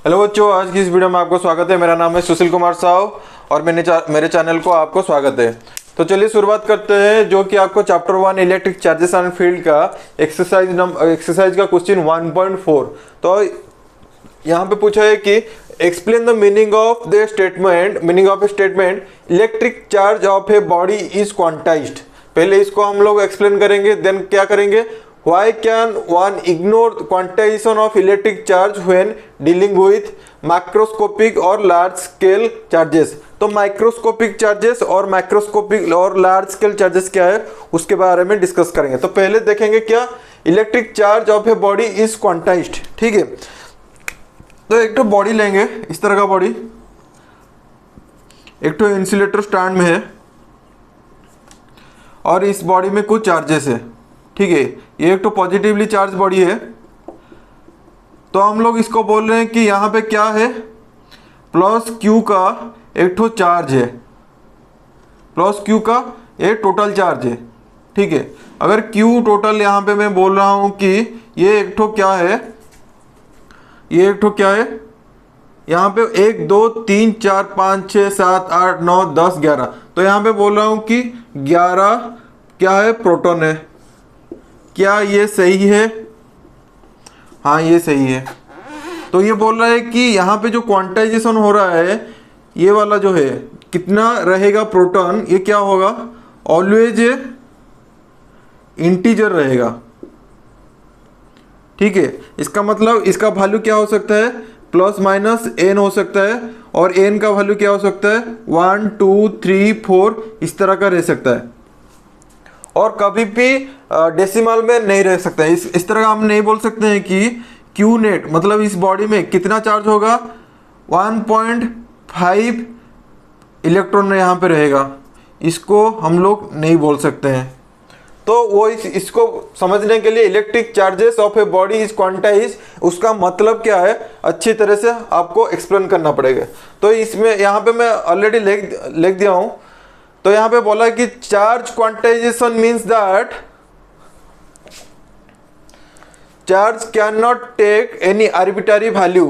Hello बच्चों, आज की इस वीडियो में आपको स्वागत है। मेरा नाम है सुशील कुमार साहू और मेरे चैनल को आपको स्वागत है। तो चलिए शुरुआत करते हैं, जो कि आपको chapter 1 electric charges and field का एक्सरसाइज का क्वेश्चन 1.4। तो यहाँ पे पूछा है कि explain the meaning of A statement electric charge of a body is quantized. पहले इसको हम लोग एक्सप्लेन करेंगे, देन क्या करेंगे, Why can one ignore quantization of electric charge when dealing with macroscopic or large scale charges? तो microscopic charges और macroscopic और लार्ज स्केल चार्जेस क्या है उसके बारे में डिस्कस करेंगे। तो पहले देखेंगे क्या electric charge of a body is quantized. ठीक है, तो एक तो बॉडी लेंगे, इस तरह का बॉडी, एक तो इंसुलेटर स्टैंड में है और इस बॉडी में कुछ चार्जेस है। ठीक है, ये एक तो पॉजिटिवली चार्ज बॉडी है, तो हम लोग इसको बोल रहे हैं कि यहाँ पे क्या है, प्लस क्यू का एक तो चार्ज है, प्लस क्यू का एक टोटल चार्ज है। ठीक है, अगर क्यू टोटल यहाँ पे मैं बोल रहा हूँ कि ये एक तो क्या है, ये एक तो क्या है, यहाँ पे 1 2 3 4 5 6 7 8 9 10 11, तो यहाँ पे बोल रहा हूँ कि 11 क्या है, प्रोटॉन है। क्या ये सही है? हाँ, ये सही है। तो ये बोल रहा है कि यहाँ पे जो क्वांटाइजेशन हो रहा है, ये वाला जो है कितना रहेगा प्रोटॉन, ये क्या होगा, ऑलवेज इंटीजर रहेगा। ठीक है, इसका मतलब इसका वैल्यू क्या हो सकता है, प्लस माइनस एन हो सकता है, और एन का वैल्यू क्या हो सकता है, 1 2 3 4 इस तरह का रह सकता है, और कभी भी डेसिमल में नहीं रह सकता है। इस तरह का हम नहीं बोल सकते हैं कि क्यू नेट मतलब इस बॉडी में कितना चार्ज होगा, 1.5 इलेक्ट्रॉन यहाँ पे रहेगा, इसको हम लोग नहीं बोल सकते हैं। तो वो इसको समझने के लिए electric charges of a body is quantize, उसका मतलब क्या है अच्छी तरह से आपको एक्सप्लेन करना पड़ेगा। तो इसमें यहाँ पे मैं ऑलरेडी लिख दिया हूँ। तो यहाँ पे बोला कि charge quantization means that charge can not take any arbitrary value.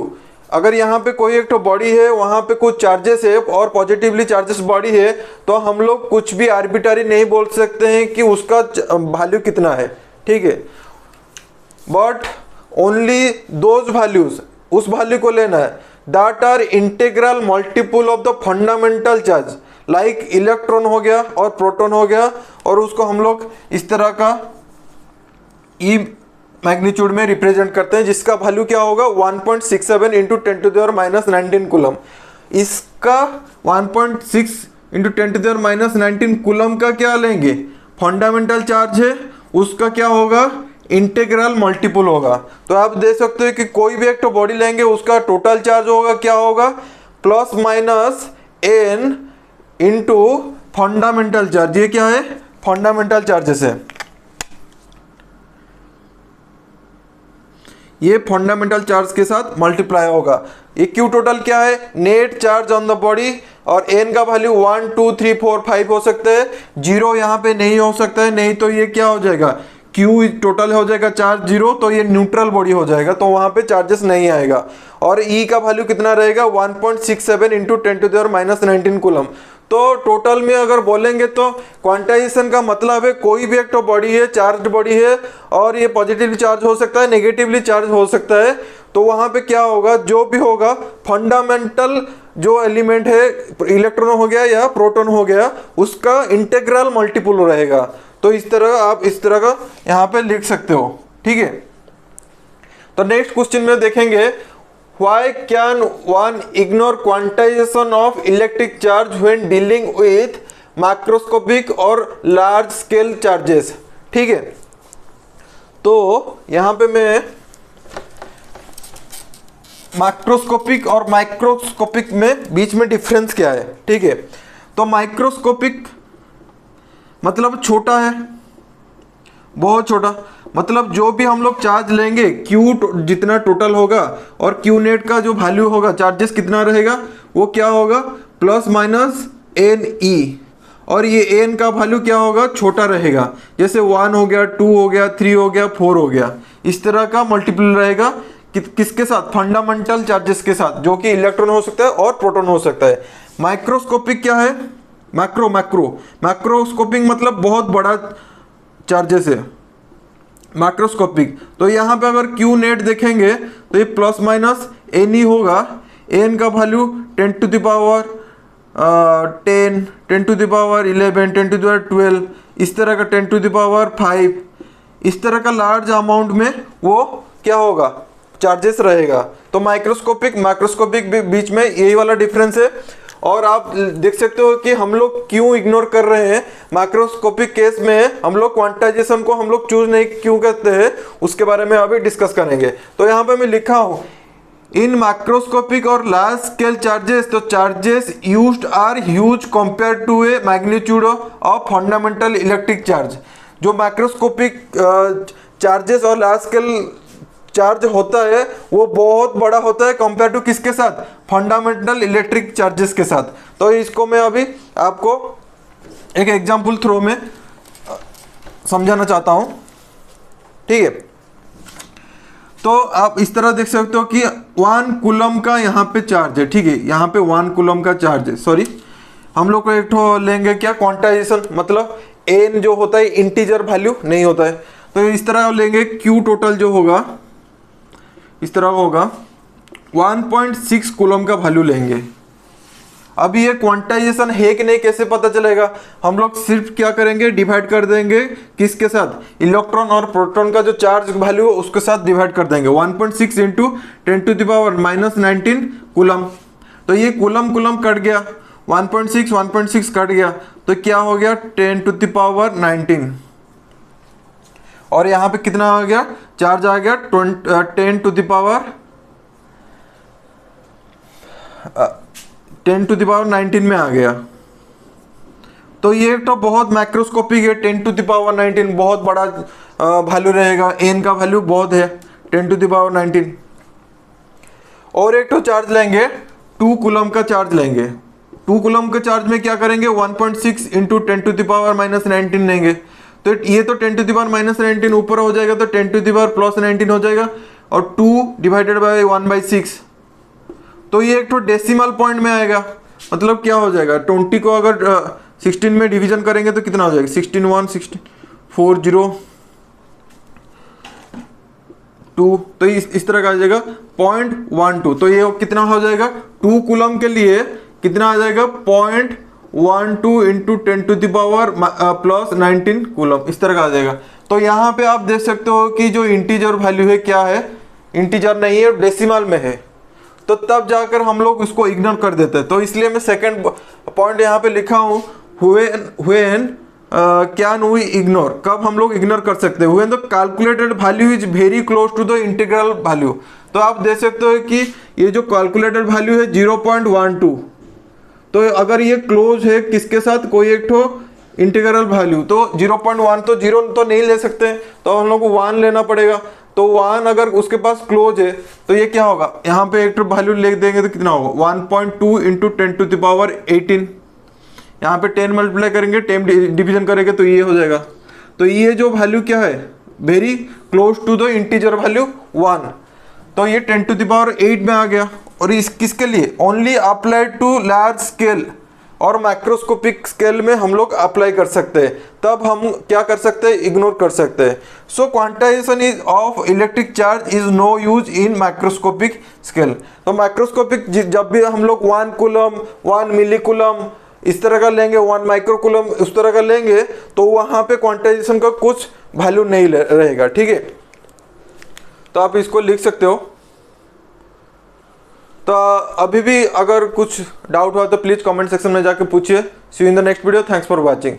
अगर यहाँ पे कोई एक तो बॉडी है, वहाँ पे कुछ चार्जेस है और पॉजिटिवली चार्जेस बॉडी है, तो हम लोग कुछ भी आर्बिट्ररी नहीं बोल सकते हैं कि उसका वैल्यू कितना है। ठीक है, बट ओनली दोज वैल्यूज, उस वैल्यू को लेना है that are integral multiple of the fundamental charge, like electron हो गया और प्रोटॉन हो गया, और उसको हम लोग इस तरह का ई मैग्नीट्यूड में रिप्रेजेंट करते हैं, जिसका वैल्यू क्या होगा 1.67 इंटू 10⁻⁹ कूलम। इसका 1.6 इंटू 10⁻⁹ कूलम का क्या लेंगे, फंडामेंटल चार्ज है, उसका क्या होगा, इंटीग्रल मल्टीपल होगा। तो आप देख सकते हो कि कोई भी एक तो बॉडी लेंगे, उसका टोटल चार्ज होगा क्या होगा, plus minus n into fundamental charge. ये क्या है, फंडामेंटल चार्जेस है, ये फंडामेंटल चार्ज के साथ मल्टीप्लाई होगा। ये क्यू टोटल क्या है, net charge on the body, और एन का वैल्यू 1 2 3 4 5 हो सकता है, 0 यहाँ पे नहीं हो सकता है, नहीं तो ये क्या हो जाएगा, क्यू टोटल हो जाएगा चार्ज 0, तो ये न्यूट्रल बॉडी हो जाएगा, तो वहाँ पे चार्जेस नहीं आएगा। और ई का वैल्यू कितना रहेगा, 1.67 इंटू 10⁻⁹ कूलम। तो टोटल में अगर बोलेंगे तो क्वांटाइजेशन का मतलब है कोई भी एक तो बॉडी है, चार्ज बॉडी है, और ये पॉजिटिवली चार्ज हो सकता है, नेगेटिवली चार्ज हो सकता है, तो वहाँ पे क्या होगा, जो भी होगा फंडामेंटल जो एलिमेंट है, इलेक्ट्रॉन हो गया या प्रोटॉन हो गया, उसका इंटीग्रल मल्टीपल रहेगा। तो इस तरह आप इस तरह का यहाँ पे लिख सकते हो। ठीक है, तो नेक्स्ट क्वेश्चन में देखेंगे, Why can one ignore quantization of electric charge when dealing with macroscopic or large scale charges? ठीक है, तो यहाँ पे मैं मैक्रोस्कोपिक और माइक्रोस्कोपिक में बीच में डिफरेंस क्या है। ठीक है, तो माइक्रोस्कोपिक मतलब छोटा है, बहुत छोटा, मतलब जो भी हम लोग चार्ज लेंगे, क्यू जितना टोटल होगा और क्यू नेट का जो वैल्यू होगा, चार्जेस कितना रहेगा, वो क्या होगा, प्लस माइनस एन ई, और ये एन का वैल्यू क्या होगा, छोटा रहेगा, जैसे 1 हो गया, 2 हो गया, 3 हो गया, 4 हो गया, इस तरह का मल्टीपल रहेगा किसके साथ, फंडामेंटल चार्जेस के साथ, जो कि इलेक्ट्रॉन हो सकता है और प्रोटॉन हो सकता है। माइक्रोस्कोपिक क्या है, मैक्रोस्कोपिक मतलब बहुत बड़ा चार्जेस है माइक्रोस्कोपिक। तो यहाँ पे अगर क्यू नेट देखेंगे तो ये प्लस माइनस एन ही होगा। एन का value 10 to the power 10, 10 to the power 11, 10 to the power 12, इस तरह का 10 टू द पावर 5, इस तरह का लार्ज अमाउंट में वो क्या होगा, चार्जेस रहेगा। तो माइक्रोस्कोपिक मैक्रोस्कोपिक बीच में यही वाला डिफरेंस है। और आप देख सकते हो कि हम लोग क्यों इग्नोर कर रहे हैं मैक्रोस्कोपिक केस में, हम लोग क्वांटाइजेशन को हम लोग चूज नहीं क्यों करते हैं, उसके बारे में अभी डिस्कस करेंगे। तो यहाँ पे मैं लिखा हूँ इन मैक्रोस्कोपिक और लार्ज स्केल चार्जेस, तो charges used are huge compare to a magnitude of fundamental electric charge. जो मैक्रोस्कोपिक चार्जेस और लार्ज स्केल चार्ज होता है वो बहुत बड़ा होता है कंपेयर टू किसके साथ, फंडामेंटल इलेक्ट्रिक चार्जेस के साथ। तो इसको मैं अभी आपको एक एग्जांपल थ्रू में समझाना चाहता हूं, ठीक है। तो आप इस तरह देख सकते हो कि 1 कूलम का यहाँ पे चार्ज है, ठीक है, यहाँ पे 1 कूलम का चार्ज है। सॉरी, हम लोग को एक ठो लेंगे क्या, क्वांटाइजेशन, मतलब एन जो होता है इंटीजर वैल्यू नहीं होता है। तो इस तरह लेंगे, क्यू टोटल जो होगा इस तरह होगा 1.6 कूलम का वैल्यू लेंगे। अभी ये क्वांटाइजेशन है कि नहीं कैसे पता चलेगा, हम लोग सिर्फ क्या करेंगे, डिवाइड कर देंगे किसके साथ, इलेक्ट्रॉन और प्रोटॉन का जो चार्ज वैल्यू है उसके साथ डिवाइड कर देंगे। 1.6 into 10 to the power -19 coulomb. तो ये कूलम कट गया, 1.6 कट गया, तो क्या हो गया 10 टू द पावर 19। और यहाँ पे कितना आ गया, चार्ज आ गया 10 टू द पावर 19 में आ गया। तो ये तो बहुत मैक्रोस्कोपिक है, 10 टू द पावर 19 बहुत बड़ा वैल्यू रहेगा, एन का वैल्यू बहुत है 10 टू द पावर 19। और एक तो चार्ज लेंगे 2 कूलम का चार्ज लेंगे। 2 कूलम के चार्ज में क्या करेंगे, 1.6 इंटू 10 टू द पावर -19 लेंगे। तो ये तो 10 टू द पावर -19 ऊपर हो जाएगा, तो 10 टू द पावर +19 हो जाएगा, और 2 डिवाइडेड बाय 1/6, तो ये एक तो डेसिमल पॉइंट में आएगा। मतलब क्या हो जाएगा, 20 को अगर 16 में डिवीजन करेंगे तो कितना हो जाएगा, 16 1 16 4 0 2, तो इस तरह का आ जाएगा 0.12। तो ये कितना हो जाएगा, 2 कूलम के लिए कितना आ जाएगा, 0.12 into 10 to the power +19 coulomb, इस तरह का आ जाएगा। तो यहाँ पे आप देख सकते हो कि जो इंटीजर वैल्यू है क्या है, इंटीजर नहीं है, डेसिमल में है। तो तब जाकर हम लोग उसको इग्नोर कर देते हैं। तो इसलिए मैं सेकंड पॉइंट यहाँ पे लिखा हूँ, व्हेन कैन वी इग्नोर, कब हम लोग इग्नोर कर सकते हैं, when the calculated value is very close to the integral value. तो आप देख सकते हो कि ये जो कैलकुलेटेड वैल्यू है 0.12, तो अगर ये क्लोज है किसके साथ, कोई एक ठो इंटीग्रल वैल्यू, तो 0.1, तो 0 तो नहीं ले सकते, तो हम लोग को 1 लेना पड़ेगा। तो 1 अगर उसके पास क्लोज है तो ये क्या होगा, यहाँ पे एक वैल्यू लिख देंगे तो कितना होगा, 1.2 इंटू 10 टू द पावर 18। यहाँ पे 10 मल्टीप्लाई करेंगे, 10 डिवीजन करेंगे तो ये हो जाएगा। तो ये जो वैल्यू क्या है, very close to the integer value 1, तो ये 10 टू द पावर 8 में आ गया। और इस किसके लिए, only applied to large scale और माइक्रोस्कोपिक स्केल में हम लोग अप्लाई कर सकते हैं, तब हम क्या कर सकते हैं, इग्नोर कर सकते हैं। So quantisation is of electric charge is no use in microscopic scale. तो माइक्रोस्कोपिक जब भी हम लोग 1 कूलम 1 मिली कूलम इस तरह का लेंगे, 1 माइक्रो कूलम उस तरह का लेंगे, तो वहाँ पे क्वांटाइजेशन का कुछ वैल्यू नहीं रहेगा, ठीक है। तो आप इसको लिख सकते हो। तो अभी भी अगर कुछ डाउट हुआ तो प्लीज़ कमेंट सेक्शन में जाके पूछिए। See you in the next video, thanks for watching.